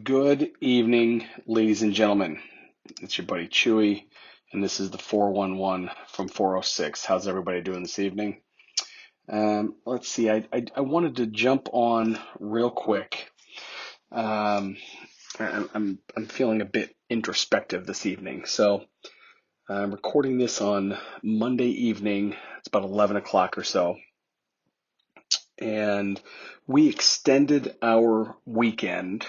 Good evening, ladies and gentlemen. It's your buddy Chewie, and this is the 411 from 406. How's everybody doing this evening? Let's see. I wanted to jump on real quick. Um, I'm feeling a bit introspective this evening, so I'm recording this on Monday evening. It's about 11 o'clock or so, and we extended our weekend.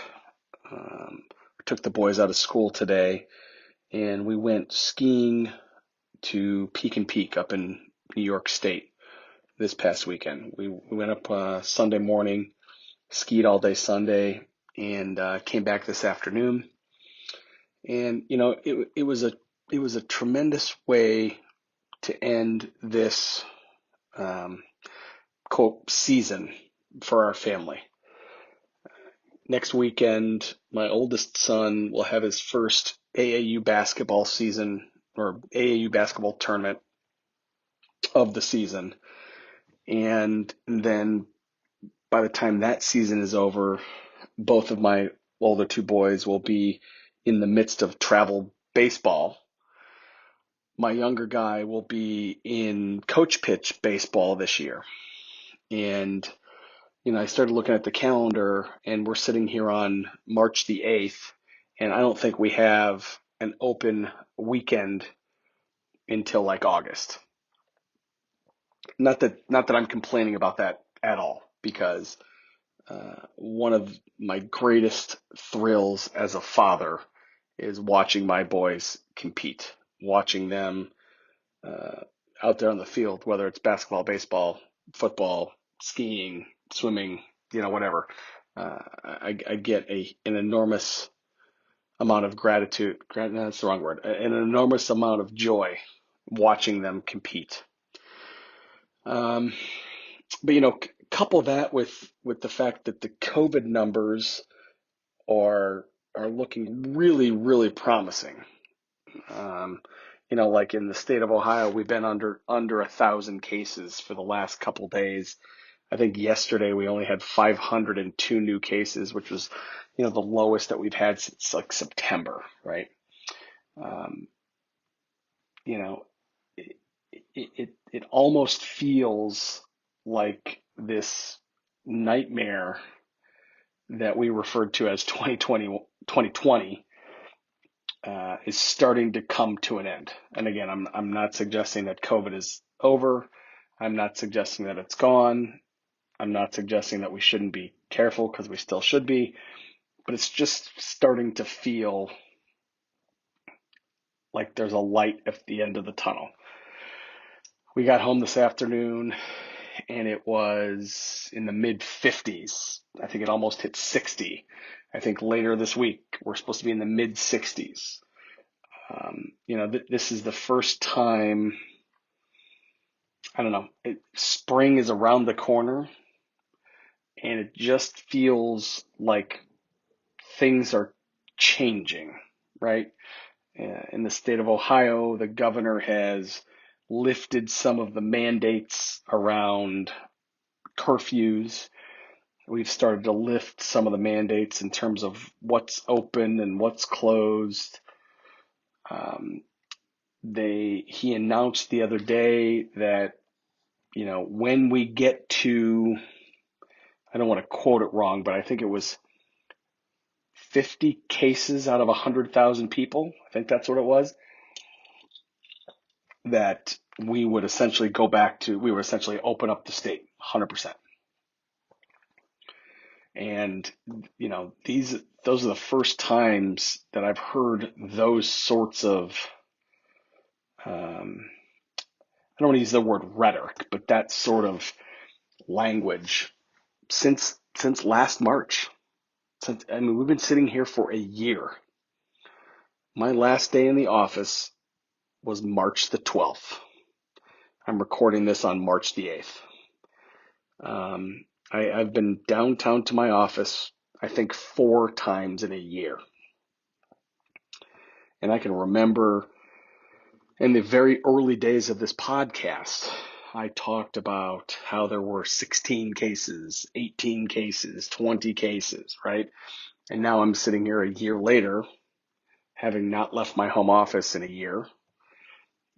We took the boys out of school today and we went skiing to Peak and Peak up in New York State this past weekend. We went up Sunday morning, skied all day Sunday, and came back this afternoon. And it was a tremendous way to end this um, quote season for our family. Next weekend, my oldest son will have his first AAU basketball season or AAU basketball tournament of the season. And then by the time that season is over, both of my older two boys will be in the midst of travel baseball. My younger guy will be in coach pitch baseball this year. And, I started looking at the calendar and we're sitting here on March the 8th, and I don't think we have an open weekend until like August. Not that I'm complaining about that at all, because one of my greatest thrills as a father is watching my boys compete, watching them uh, out there on the field, whether it's basketball, baseball, football, skiing, swimming, whatever. I get an enormous amount of gratitude. No, that's the wrong word. An enormous amount of joy watching them compete. Um, but couple that with the fact that the COVID numbers are looking really, really promising. Um, like in the state of Ohio, we've been under 1,000 cases for the last couple days. I think yesterday we only had 502 new cases, which was, the lowest that we've had since like September, right? Um, you know, it almost feels like this nightmare that we referred to as 2020 is starting to come to an end. And again, I'm not suggesting that COVID is over. I'm not suggesting that it's gone. I'm not suggesting that we shouldn't be careful, because we still should be. But it's just starting to feel like there's a light at the end of the tunnel. We got home this afternoon and it was in the mid 50s. I think it almost hit 60. I think later this week we're supposed to be in the mid 60s. This is the first time, I don't know, spring is around the corner, and it just feels like things are changing, right? In the state of Ohio, the governor has lifted some of the mandates around curfews. We've started to lift some of the mandates in terms of what's open and what's closed. Um, he announced the other day that, when we get to, I don't want to quote it wrong, but I think it was 50 cases out of 100,000 people. I think that's what it was. That we would essentially open up the state 100%. And, those are the first times that I've heard those sorts of, I don't want to use the word rhetoric, but that sort of language since last March. We've been sitting here for a year. My last day in the office was March the 12th. I'm recording this on March the 8th. I've been downtown to my office, I think 4 times in a year. And I can remember in the very early days of this podcast, I talked about how there were 16 cases, 18 cases, 20 cases, right? And now I'm sitting here a year later, having not left my home office in a year.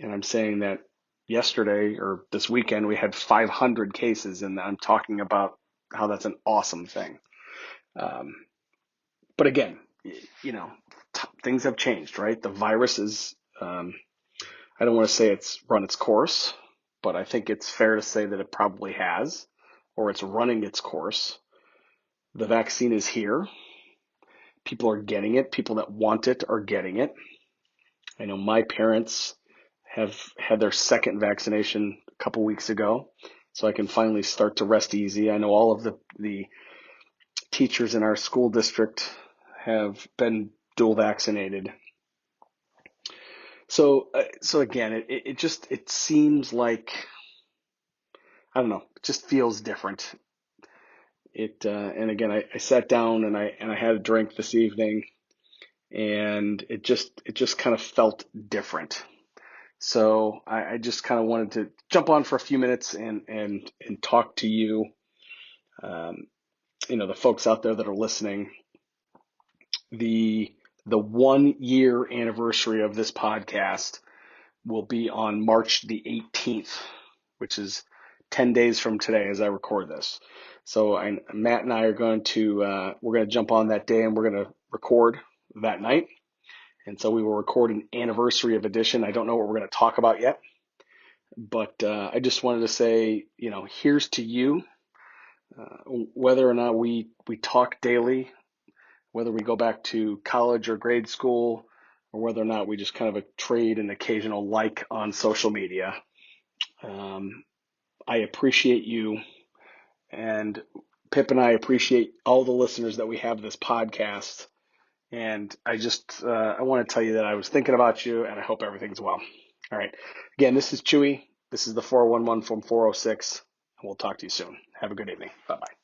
And I'm saying that yesterday or this weekend, we had 500 cases, and I'm talking about how that's an awesome thing. Um, but again, you know, things have changed, right? The virus is, I don't want to say it's run its course, but I think it's fair to say that it probably has, or it's running its course. The vaccine is here. People are getting it. People that want it are getting it. I know my parents have had their second vaccination a couple weeks ago, so I can finally start to rest easy. I know all of the teachers in our school district have been dual vaccinated. So again, it seems like, I don't know, it just feels different. And again, I sat down and I had a drink this evening, and it just kind of felt different. So I just kind of wanted to jump on for a few minutes and talk to you, um, the folks out there that are listening. The the 1 year anniversary of this podcast will be on March the 18th, which is 10 days from today as I record this. So Matt and I are going to we're going to jump on that day, and we're going to record that night. And so we will record an anniversary of edition. I don't know what we're going to talk about yet, but I just wanted to say, here's to you. Whether or not we talk daily, whether we go back to college or grade school, or whether or not we just kind of trade an occasional like on social media, I appreciate you, and Pip and I appreciate all the listeners that we have this podcast. And I want to tell you that I was thinking about you, and I hope everything's well. All right. Again, this is Chewie. This is the 411 from 406. And we'll talk to you soon. Have a good evening. Bye-bye.